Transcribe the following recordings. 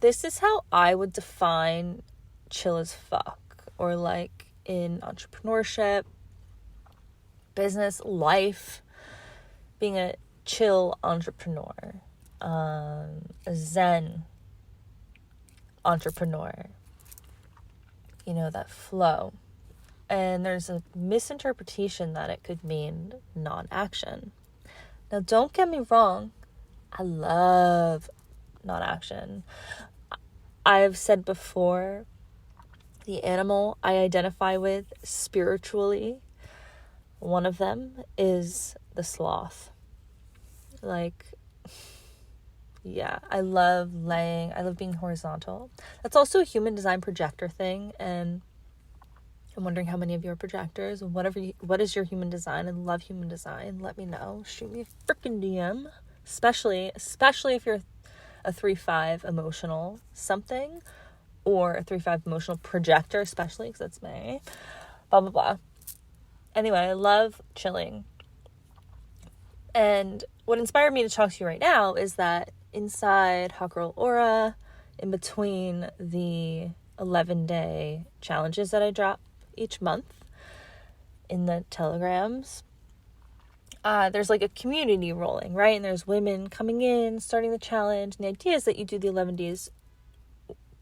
this is how I would define chill as fuck, or like in entrepreneurship, business, life, being a chill entrepreneur, a Zen entrepreneur, that flow. And there's a misinterpretation that it could mean non-action. Now, don't get me wrong, I love non-action. I've said before, the animal I identify with spiritually, one of them is the sloth. Like, yeah, I love being horizontal. That's also a human design projector thing, and I'm wondering how many of you are projectors. What is your human design? I love human design. Let me know. Shoot me a freaking DM. Especially if you're a 3-5 emotional something, or a 3-5 emotional projector, especially because that's me. Blah, blah, blah. Anyway, I love chilling. And what inspired me to talk to you right now is that inside Hot Girl Aura, in between the 11-day challenges that I drop each month in the telegrams, there's like a community rolling, right? And there's women coming in, starting the challenge. And the idea is that you do the 11 days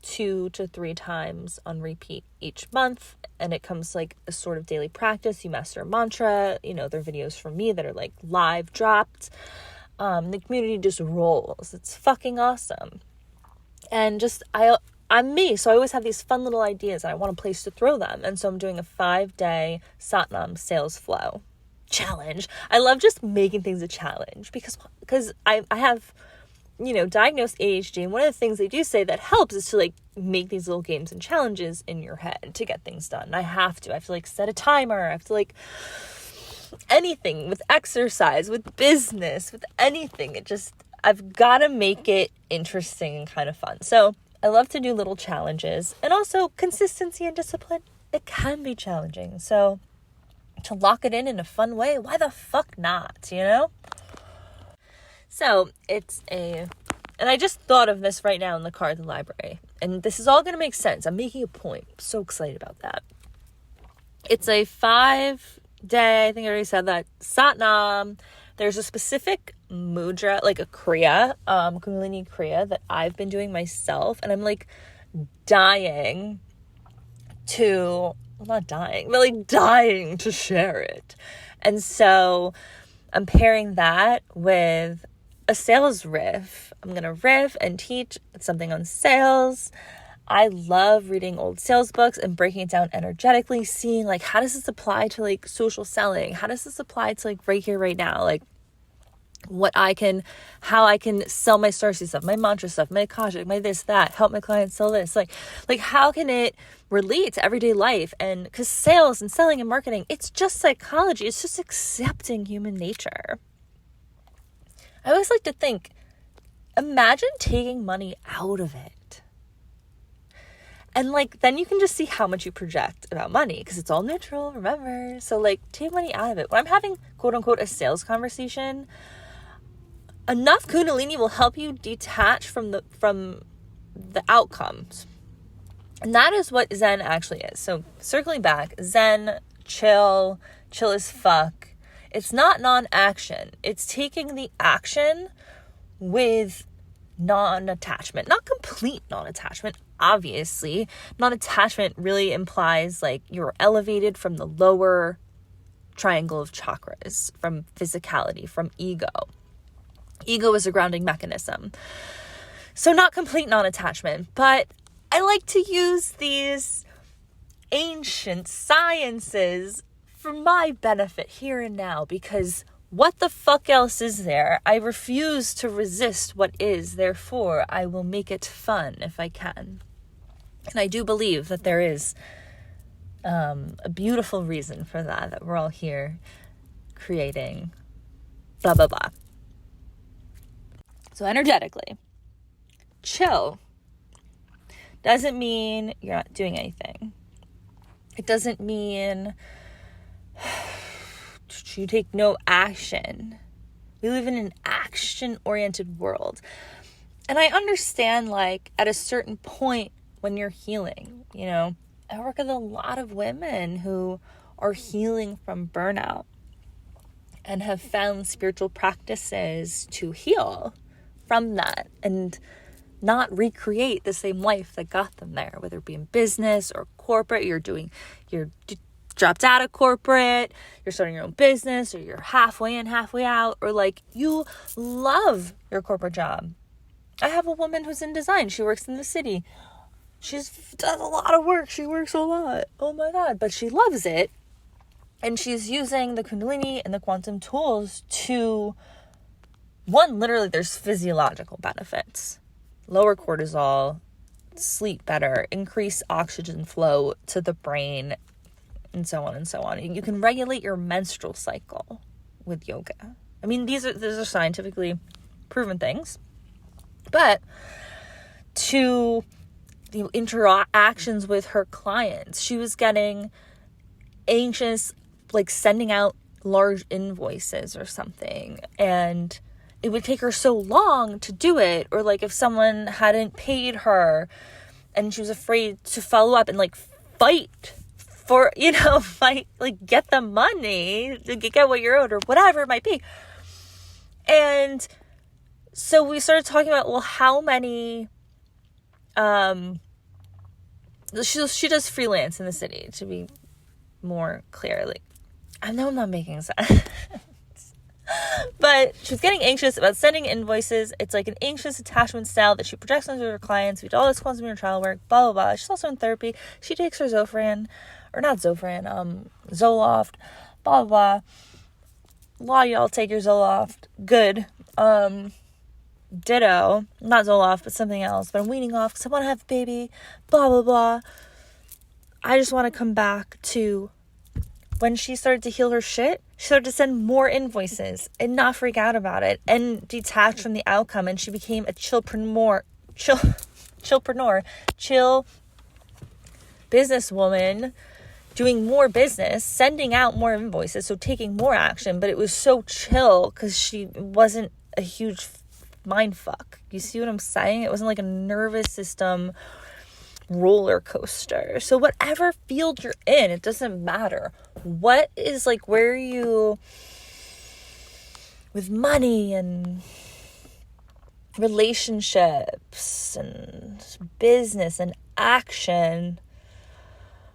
2 to 3 times on repeat each month. And it comes like a sort of daily practice. You master a mantra. There are videos from me that are like live dropped. The community just rolls. It's fucking awesome. And just, I'm me, so I always have these fun little ideas and I want a place to throw them. And so I'm doing a 5-day Satnam sales flow challenge. I love just making things a challenge because I have, diagnosed ADHD, and one of the things they do say that helps is to like make these little games and challenges in your head to get things done. And I have to like set a timer. I have to like anything with exercise, with business, with anything. I've got to make it interesting and kind of fun. So I love to do little challenges, and also consistency and discipline. It can be challenging. So to lock it in a fun way, why the fuck not, So and I just thought of this right now in the car at the library, and this is all going to make sense. I'm making a point. I'm so excited about that. It's a 5-day, I think I already said that, Satnam. There's a specific mudra, like a kriya, Kundalini kriya, that I've been doing myself, and I'm like dying to share it. And so I'm pairing that with a sales riff. I'm going to riff and teach something on sales. I love reading old sales books and breaking it down energetically, seeing like, how does this apply to like social selling? How does this apply to like right here, right now? Like how I can sell my Starseed stuff, my mantra stuff, my Akashic, my this, that, help my clients sell this. Like how can it relate to everyday life? And because sales and selling and marketing, it's just psychology. It's just accepting human nature. I always like to think, imagine taking money out of it. And like, then you can just see how much you project about money, because it's all neutral, remember? So like, take money out of it. When I'm having quote unquote a sales conversation, enough Kundalini will help you detach from the outcomes. And that is what Zen actually is. So circling back, Zen, chill as fuck. It's not non-action. It's taking the action with non-attachment, not complete non-attachment. Obviously, non-attachment really implies like you're elevated from the lower triangle of chakras, from physicality, from ego. Ego is a grounding mechanism. So not complete non-attachment, but I like to use these ancient sciences for my benefit here and now, because what the fuck else is there? I refuse to resist what is. Therefore, I will make it fun if I can. And I do believe that there is a beautiful reason for that we're all here creating blah, blah, blah. So energetically, chill doesn't mean you're not doing anything. It doesn't mean you take no action. We live in an action-oriented world. And I understand, like, at a certain point when you're healing, you know, I work with a lot of women who are healing from burnout and have found spiritual practices to heal from that and not recreate the same life that got them there, whether it be in business or corporate. You're dropped out of corporate, you're starting your own business, or you're halfway in, halfway out, or like you love your corporate job. I have a woman who's in design. She works in the city. She's done a lot of work. She works a lot. Oh my God. But she loves it. And she's using the Kundalini and the quantum tools to, one, literally there's physiological benefits. Lower cortisol, sleep better, increase oxygen flow to the brain, and so on and so on. You can regulate your menstrual cycle with yoga. I mean, these are scientifically proven things. But to the interactions with her clients, she was getting anxious, like sending out large invoices or something, and it would take her so long to do it. Or like if someone hadn't paid her and she was afraid to follow up and like fight for, like get the money to get what you're owed or whatever it might be. And so we started talking about, well, how many, she does freelance in the city, to be more clear. Like, I know I'm not making sense. But she was getting anxious about sending invoices. It's like an anxious attachment style that she projects onto her clients. We do all this quantum mirror trial work, blah, blah, blah. She's also in therapy. She takes her Zoloft, blah, blah, blah. A lot of y'all take your Zoloft. Good. Ditto. Not Zoloft, but something else. But I'm weaning off because I want to have a baby. Blah, blah, blah. I just want to come back to when she started to heal her shit. She started to send more invoices and not freak out about it and detach from the outcome. And she became a chill businesswoman, doing more business, sending out more invoices, so taking more action. But it was so chill because she wasn't a huge mind fuck. You see what I'm saying? It wasn't like a nervous system roller coaster. So whatever field you're in, it doesn't matter. What is like, where are you with money and relationships and business and action,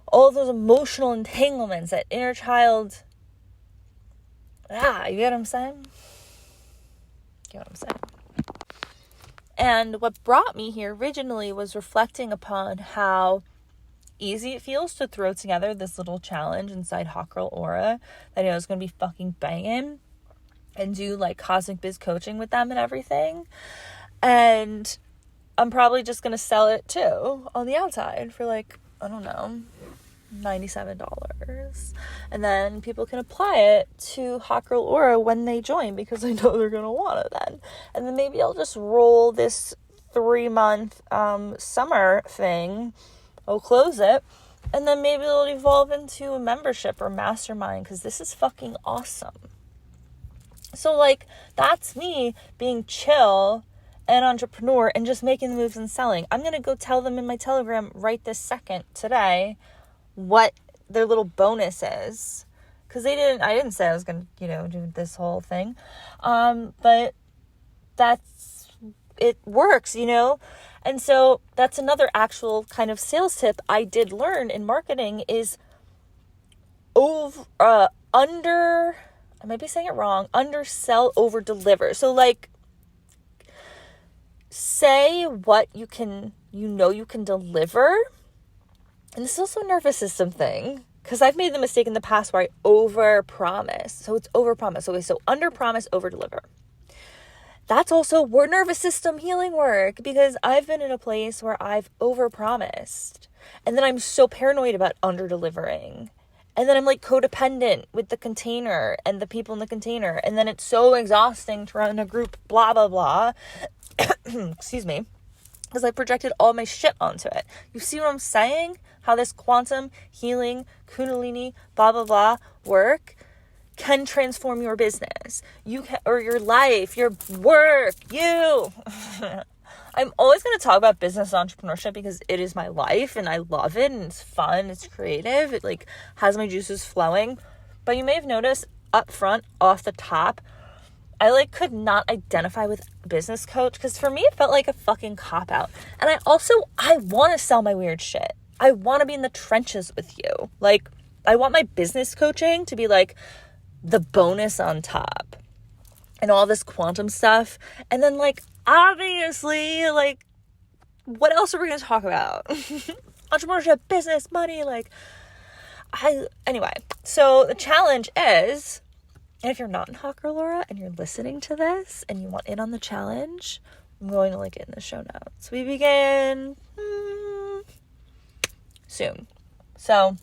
all those emotional entanglements, that inner child. You get what I'm saying? And what brought me here originally was reflecting upon how easy it feels to throw together this little challenge inside Hot Girl Aura that I know is going to be fucking banging, and do like cosmic biz coaching with them and everything. And I'm probably just going to sell it too on the outside for like, I don't know, $97. And then people can apply it to Hot Girl Aura when they join, because I know they're going to want it then. And then maybe I'll just roll this 3-month summer thing. I'll close it. And then maybe it'll evolve into a membership or mastermind, because this is fucking awesome. So like, that's me being chill and entrepreneur and just making the moves and selling. I'm going to go tell them in my Telegram right this second today what their little bonus is, because I didn't say I was going to, do this whole thing. But it works, And so that's another actual kind of sales tip I did learn in marketing is I might be saying it wrong, undersell, over deliver. So like, say what you can deliver. And this is also a nervous system thing, because I've made the mistake in the past where I over-promise. So it's over-promise. Okay, so under-promise, over-deliver. That's also nervous system healing work, because I've been in a place where I've over-promised. And then I'm so paranoid about under-delivering. And then I'm like codependent with the container and the people in the container. And then it's so exhausting to run a group, blah, blah, blah. Excuse me. Because I projected all my shit onto it. You see what I'm saying? How this quantum healing, Kundalini, blah, blah, blah work can transform your business. Or your life, your work, you. I'm always going to talk about business entrepreneurship because it is my life and I love it and it's fun, it's creative, it like has my juices flowing. But you may have noticed up front, off the top, I like could not identify with business coach because for me it felt like a fucking cop out. And I want to sell my weird shit. I want to be in the trenches with you. Like, I want my business coaching to be like the bonus on top and all this quantum stuff. And then like, obviously, like, what else are we going to talk about? Entrepreneurship, business, money, like, anyway. So the challenge is, and if you're not in Hawk or Laura and you're listening to this and you want in on the challenge, I'm going to link it in the show notes. We begin soon. So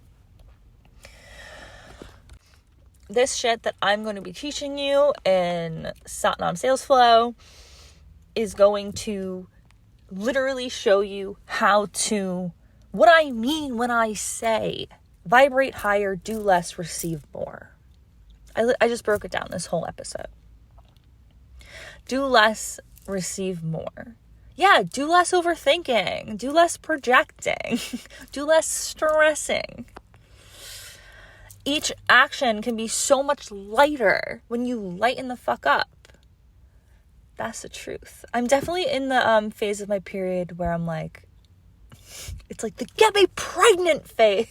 this shit that I'm going to be teaching you in Satnam Sales Flow is going to literally show you what I mean when I say vibrate higher, do less, receive more. I just broke it down this whole episode. Do less, receive more. Yeah, do less overthinking. Do less projecting. Do less stressing. Each action can be so much lighter when you lighten the fuck up. That's the truth. I'm definitely in the phase of my period where I'm like, it's like the get me pregnant phase.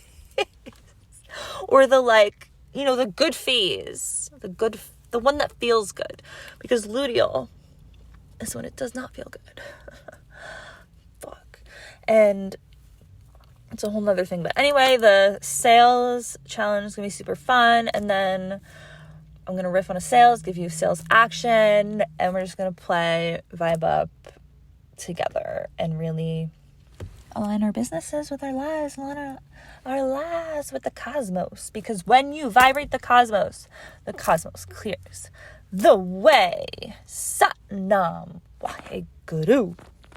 Or the like, the good phase. The one that feels good. Because luteal is when it does not feel good. Fuck. And it's a whole nother thing. But anyway, the sales challenge is going to be super fun. And then I'm going to riff on a sales, give you sales action. And we're just going to play vibe up together and really align our businesses with our lives, align our lives with the cosmos. Because when you vibrate the cosmos clears the way. Satnam Waheguru.